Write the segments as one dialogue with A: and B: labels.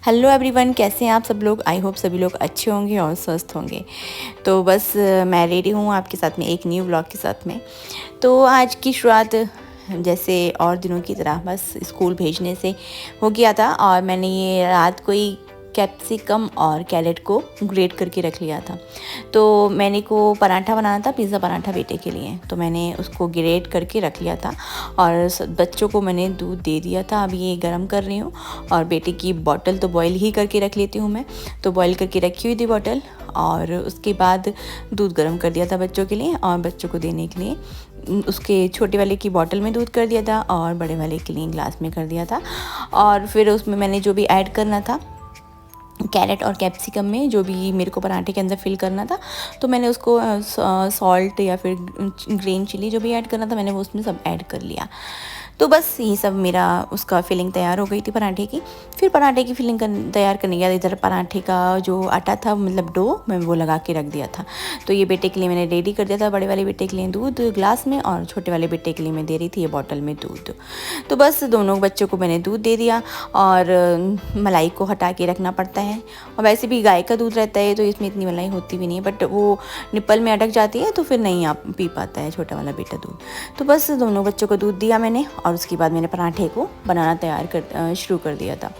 A: Hello everyone, कैसे हैं आप सब लोग। आई होप सभी लोग अच्छे होंगे और स्वस्थ होंगे। तो बस मैं रेडी हूँ आपके साथ में एक न्यू व्लॉग के साथ में। तो आज की शुरुआत जैसे और दिनों की तरह बस स्कूल भेजने से हो गया था, और मैंने ये रात को ही कैप्सिकम और कैरेट को ग्रेट करके रख लिया था। तो मैंने को पराठा बनाना था, पिज़्ज़ा पराठा बेटे के लिए, तो मैंने उसको ग्रेट करके रख लिया था। और बच्चों को मैंने दूध दे दिया था, अभी ये गर्म कर रही हूँ। और बेटे की बॉटल तो बॉयल ही करके रख लेती हूँ मैं, तो बॉयल करके रखी हुई थी बॉटल। और उसके बाद दूध गर्म कर दिया था बच्चों के लिए, और बच्चों को देने के लिए उसके छोटे वाले की बॉटल में दूध कर दिया था और बड़े वाले के लिए ग्लास में कर दिया था। और फिर उसमें मैंने जो भी ऐड करना था कैरेट और कैप्सिकम में, जो भी मेरे को पराठे के अंदर फिल करना था, तो मैंने उसको सॉल्ट या फिर ग्रीन चिली जो भी ऐड करना था मैंने वो उसमें सब ऐड कर लिया। तो बस यही सब मेरा उसका फिलिंग तैयार हो गई थी पराठे की। फिर पराठे की फिलिंग तैयार करने के बाद इधर पराठे का जो आटा था, मतलब डो, मैं वो लगा के रख दिया था। तो ये बेटे के लिए मैंने रेडी कर दिया था, बड़े वाले बेटे के लिए दूध ग्लास में, और छोटे वाले बेटे के लिए मैं दे रही थी ये बॉटल में दूध। तो बस दोनों बच्चों को मैंने दूध दे दिया, और मलाई को हटा के रखना पड़ता है। और वैसे भी गाय का दूध रहता है तो इसमें इतनी मलाई होती भी नहीं है, बट वो निप्पल में अटक जाती है तो फिर नहीं आप पी पाता है छोटा वाला बेटा दूध। तो बस दोनों बच्चों को दूध दिया मैंने, और उसके बाद मैंने पराठे को बनाना शुरू कर दिया था।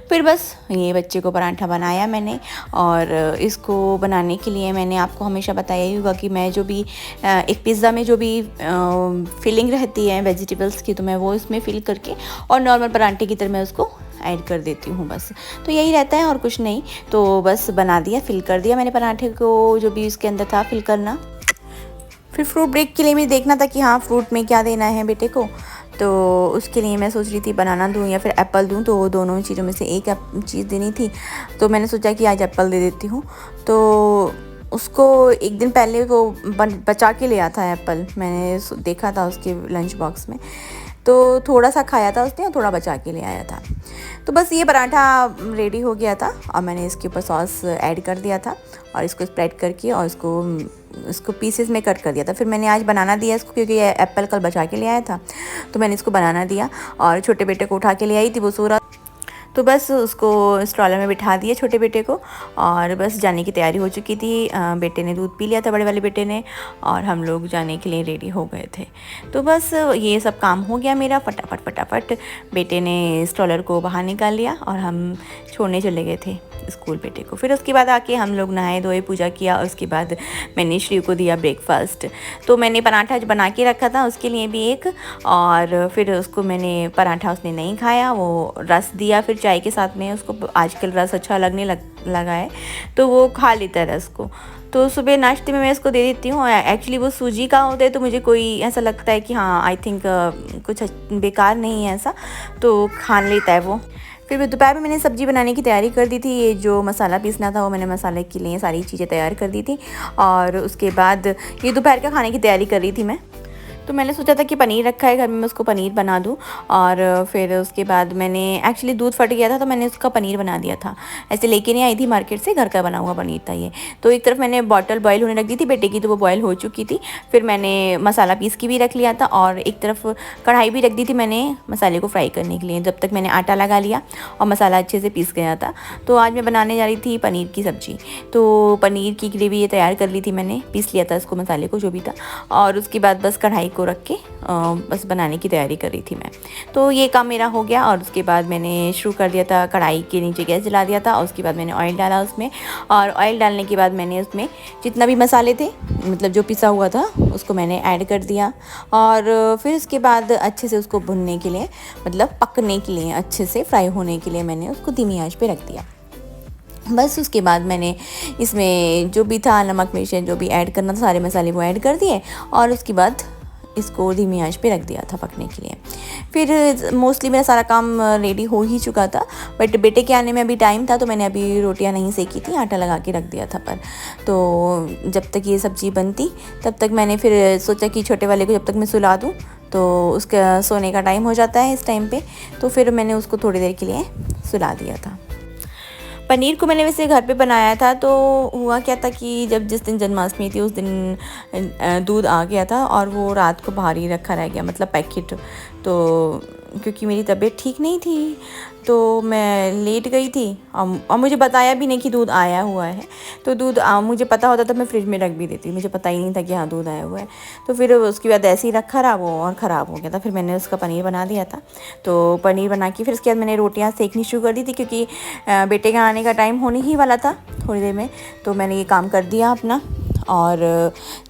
A: फिर बस ये बच्चे को पराठा बनाया मैंने। और इसको बनाने के लिए मैंने आपको हमेशा बताया ही होगा कि मैं जो भी एक पिज़्ज़ा में जो भी फिलिंग रहती है वेजिटेबल्स की, तो मैं वो इसमें फिल करके और नॉर्मल पराठे की तरह मैं उसको ऐड कर देती हूँ बस। तो यही रहता है और कुछ नहीं। तो बस बना दिया, फिल कर दिया मैंने पराठे को, जो भी उसके अंदर था फिल करना। फिर फ्रूट ब्रेक के लिए मुझे देखना था कि हाँ फ्रूट में क्या देना है बेटे को। तो उसके लिए मैं सोच रही थी बनाना दूँ या फिर एप्पल दूँ, तो दोनों चीज़ों में से एक चीज़ देनी थी। तो मैंने सोचा कि आज एप्पल दे देती हूँ। तो उसको एक दिन पहले वो बचा के ले आया था एप्पल, मैंने देखा था उसके लंच बॉक्स में। तो थोड़ा सा खाया था उसने और थोड़ा बचा के ले आया था। तो बस ये पराठा रेडी हो गया था, और मैंने इसके ऊपर सॉस ऐड कर दिया था, और इसको स्प्रेड करके और इसको पीसेस में कट कर दिया था। फिर मैंने आज बनाना दिया इसको, क्योंकि ये एप्पल कल बचा के ले आया था, तो मैंने इसको बनाना दिया। और छोटे बेटे को उठा के ले आई थी, वो सो रहा, तो बस उसको स्ट्रॉलर में बिठा दिया छोटे बेटे को, और बस जाने की तैयारी हो चुकी थी। बेटे ने दूध पी लिया था, बड़े वाले बेटे ने, और हम लोग जाने के लिए रेडी हो गए थे। तो बस ये सब काम हो गया मेरा फटाफट। बेटे ने स्ट्रॉलर को बाहर निकाल लिया और हम छोड़ने चले गए थे स्कूल बेटे को। फिर उसके बाद आके हम लोग नहाए धोए, पूजा किया, और उसके बाद मैंने श्री को दिया ब्रेकफास्ट। तो मैंने पराठा बना के रखा था उसके लिए भी एक, और फिर उसको मैंने पराठा उसने नहीं खाया, वो रस दिया फिर चाय के साथ में। उसको आजकल रस अच्छा लगने लगा है, तो वो खा लेता है रस को। तो सुबह नाश्ते में मैं इसको दे देती हूँ। एक्चुअली वो सूजी का होता है, तो मुझे कोई ऐसा लगता है कि हाँ आई थिंक कुछ बेकार नहीं है ऐसा, तो खा लेता है वो। फिर दोपहर में मैंने सब्ज़ी बनाने की तैयारी कर दी थी। ये जो मसाला पीसना था वो मैंने मसाले के लिए सारी चीज़ें तैयार कर दी थी, और उसके बाद ये दोपहर का खाने की तैयारी कर रही थी मैं। तो मैंने सोचा था कि पनीर रखा है घर में, मैं उसको पनीर बना दूँ। और फिर उसके बाद मैंने एक्चुअली दूध फट गया था, तो मैंने उसका पनीर बना दिया था। ऐसे लेके नहीं आई थी मार्केट से, घर का बना हुआ पनीर था ये। तो एक तरफ मैंने बॉटल बॉयल होने रख दी थी बेटे की, तो वो बॉयल हो चुकी थी। फिर मैंने मसाला पीस के भी रख लिया था, और एक तरफ कढ़ाई भी रख दी थी मैंने मसाले को फ्राई करने के लिए। जब तक मैंने आटा लगा लिया और मसाला अच्छे से पीस गया था। तो आज मैं बनाने जा रही थी पनीर की सब्ज़ी। तो पनीर की ग्रेवी ये तैयार कर ली थी मैंने, पीस लिया था इसको मसाले को जो भी था, और उसके बाद बस कढ़ाई को रख के बस बनाने की तैयारी कर रही थी मैं। तो ये काम मेरा हो गया, और उसके बाद मैंने शुरू कर दिया था, कढ़ाई के नीचे गैस जला दिया था, और उसके बाद मैंने ऑयल डाला उसमें। और ऑयल डालने के बाद मैंने उसमें जितना भी मसाले थे, मतलब जो पिसा हुआ था, उसको मैंने ऐड कर दिया। और फिर उसके बाद अच्छे से उसको भुनने के लिए, मतलब पकने के लिए, अच्छे से फ्राई होने के लिए मैंने उसको धीमी आंच पे रख दिया। बस उसके बाद मैंने इसमें जो भी था नमक मिर्च जो भी ऐड करना था, सारे मसाले वो ऐड कर दिए, और उसके बाद इसको धीमी आंच पे रख दिया था पकने के लिए। फिर मोस्टली मेरा सारा काम रेडी हो ही चुका था, बट बेटे के आने में अभी टाइम था, तो मैंने अभी रोटियां नहीं सेकी थी, आटा लगा के रख दिया था। पर तो जब तक ये सब्ज़ी बनती तब तक मैंने फिर सोचा कि छोटे वाले को जब तक मैं सुला दूँ, तो उसका सोने का टाइम हो जाता है इस टाइम पे, तो फिर मैंने उसको थोड़ी देर के लिए सुला दिया था। पनीर को मैंने वैसे घर पे बनाया था। तो हुआ क्या था कि जब जिस दिन जन्माष्टमी थी उस दिन दूध आ गया था, और वो रात को बाहर ही रखा रह गया, मतलब पैकेट। तो क्योंकि मेरी तबीयत ठीक नहीं थी, तो मैं लेट गई थी और मुझे बताया भी नहीं कि दूध आया हुआ है। तो दूध मुझे पता होता तो मैं फ्रिज में रख भी देती, मुझे पता ही नहीं था कि हाँ दूध आया हुआ है। तो फिर उसके बाद ऐसे ही रखा रहा वो और ख़राब हो गया था। फिर मैंने उसका पनीर बना दिया था। तो पनीर बना के फिर उसके बाद मैंने रोटियाँ सेकनी शुरू कर दी थी, क्योंकि बेटे का आने का टाइम होने ही वाला था थोड़ी देर में। तो मैंने ये काम कर दिया अपना, और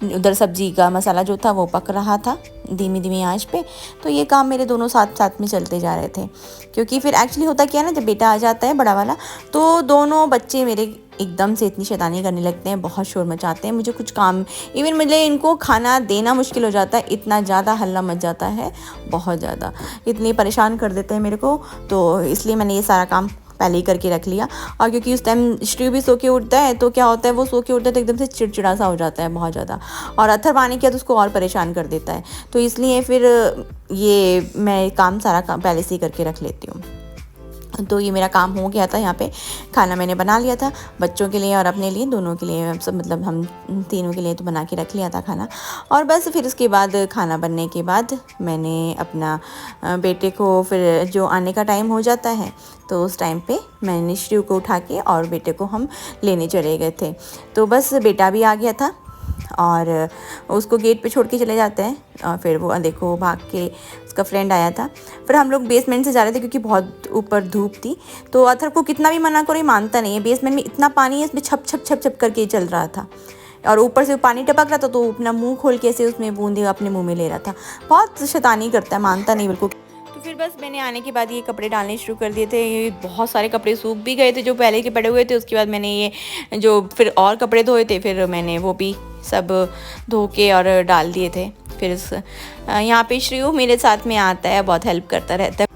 A: उधर सब्ज़ी का मसाला जो था वो पक रहा था धीमी धीमी आंच पे। तो ये काम मेरे दोनों साथ साथ में चलते जा रहे थे, क्योंकि फिर एक्चुअली होता क्या है ना, जब बेटा आ जाता है बड़ा वाला, तो दोनों बच्चे मेरे एकदम से इतनी शैतानी करने लगते हैं, बहुत शोर मचाते हैं। मुझे कुछ काम, इवन मुझे इनको खाना देना मुश्किल हो जाता है, इतना ज़्यादा हल्ला मच जाता है, बहुत ज़्यादा, इतनी परेशान कर देते हैं मेरे को। तो इसलिए मैंने ये सारा काम पहले ही करके रख लिया। और क्योंकि उस टाइम श्री भी सो के उठता है, तो क्या होता है, वो सो के उठता है तो एकदम से चिड़चिड़ा सा हो जाता है बहुत ज़्यादा, और अथर्व आने के बाद उसको और परेशान कर देता है। तो इसलिए फिर ये मैं काम सारा काम पहले से ही करके रख लेती हूँ। तो ये मेरा काम हो गया था। यहाँ पे खाना मैंने बना लिया था बच्चों के लिए और अपने लिए, दोनों के लिए सब, मतलब हम तीनों के लिए तो बना के रख लिया था खाना। और बस फिर उसके बाद खाना बनने के बाद मैंने अपना बेटे को, फिर जो आने का टाइम हो जाता है तो उस टाइम पे मैंने श्री को उठा के और बेटे को हम लेने चले गए थे। तो बस बेटा भी आ गया था और उसको गेट पे छोड़ के चले जाते हैं, और फिर वो देखो भाग के उसका फ्रेंड आया था। फिर हम लोग बेसमेंट से जा रहे थे, क्योंकि बहुत ऊपर धूप थी। तो अथर्व को कितना भी मना करो, ये मानता नहीं है। बेसमेंट में इतना पानी है, इसमें छप छप छप छप करके चल रहा था, और ऊपर से पानी टपक रहा था, तो अपना मुंह खोल के ऐसे उसमें बूंदे अपने मुंह में ले रहा था। बहुत शैतानी करता है, मानता नहीं बिल्कुल। तो फिर बस मैंने आने के बाद ये कपड़े डालने शुरू कर दिए थे। ये बहुत सारे कपड़े सूख भी गए थे जो पहले के पड़े हुए थे। उसके बाद मैंने ये जो फिर और कपड़े धोए थे, फिर मैंने वो भी सब धो के और डाल दिए थे। फिर यहाँ पे श्रेयू मेरे साथ में आता है, बहुत हेल्प करता रहता है।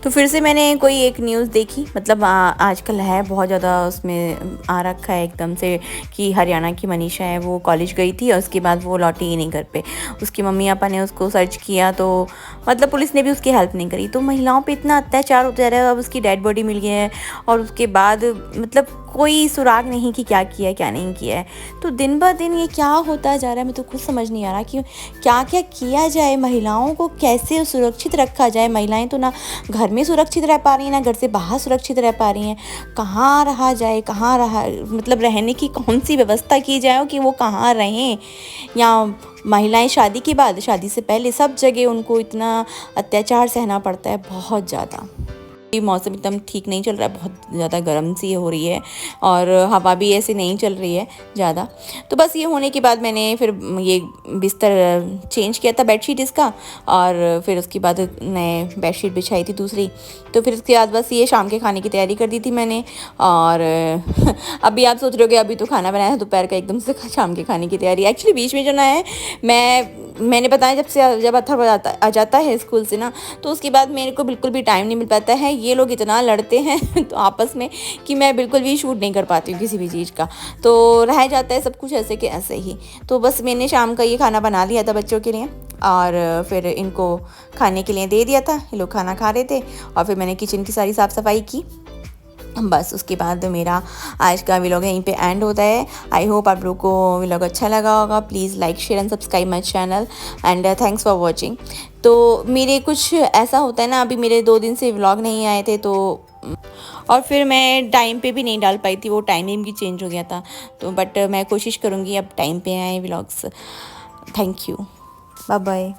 A: तो फिर से मैंने कोई एक न्यूज़ देखी, मतलब आजकल है बहुत ज़्यादा उसमें आ रखा है एकदम से, कि हरियाणा की मनीषा है, वो कॉलेज गई थी और उसके बाद वो लौटी ही नहीं घर पे। उसकी मम्मी पापा ने उसको सर्च किया, तो मतलब पुलिस ने भी उसकी हेल्प नहीं करी। तो महिलाओं पे इतना अत्याचार होता जा रहा है। अब उसकी डेड बॉडी मिल गई है, और उसके बाद मतलब कोई सुराग नहीं कि क्या किया है क्या नहीं किया है। तो दिन ब दिन ये क्या होता जा रहा है, मैं तो कुछ समझ नहीं आ रहा कि क्या क्या किया जाए, महिलाओं को कैसे सुरक्षित रखा जाए। महिलाएं तो ना घर में सुरक्षित रह पा रही हैं, ना घर से बाहर सुरक्षित रह पा रही हैं। कहाँ रहा जाए, कहाँ रहा, मतलब रहने की कौन सी व्यवस्था की जाए कि वो कहाँ रहें। या महिलाएं शादी के बाद, शादी से पहले, सब जगह उनको इतना अत्याचार सहना पड़ता है, बहुत ज़्यादा। ये मौसम एकदम ठीक नहीं चल रहा है, बहुत ज़्यादा गर्म सी हो रही है, और हवा भी ऐसे नहीं चल रही है ज़्यादा। तो बस ये होने के बाद मैंने फिर ये बिस्तर चेंज किया था, बेडशीट इसका, और फिर उसके बाद नए बेडशीट बिछाई थी दूसरी। तो फिर उसके बाद बस ये शाम के खाने की तैयारी कर दी थी मैंने। और अभी आप सोच रहे हो कि अभी तो खाना बनाया है दोपहर का, एकदम से शाम के खाने की तैयारी। एक्चुअली बीच में जो ना है, मैंने बताया जब अथर्व आ जाता है स्कूल से ना, तो उसके बाद मेरे को बिल्कुल भी टाइम नहीं मिल पाता है। ये लोग इतना लड़ते हैं तो आपस में, कि मैं बिल्कुल भी शूट नहीं कर पाती हूँ किसी भी चीज़ का, तो रह जाता है सब कुछ ऐसे के ऐसे ही। तो बस मैंने शाम का ये खाना बना लिया था बच्चों के लिए, और फिर इनको खाने के लिए दे दिया था। ये लोग खाना खा रहे थे, और फिर मैंने किचन की सारी साफ़ सफाई की। बस उसके बाद मेरा आज का व्लॉग यहीं पे एंड होता है। आई होप आप लोगों को व्लॉग अच्छा लगा होगा। Please like share and subscribe my channel, and thanks for watching. तो मेरे कुछ ऐसा होता है ना, अभी मेरे 2 दिन से व्लॉग नहीं आए थे, तो और फिर मैं टाइम पे भी नहीं डाल पाई थी, वो टाइमिंग भी चेंज हो गया था। तो बट मैं कोशिश करूँगी अब टाइम पे आए vlogs. Thank you, bye bye.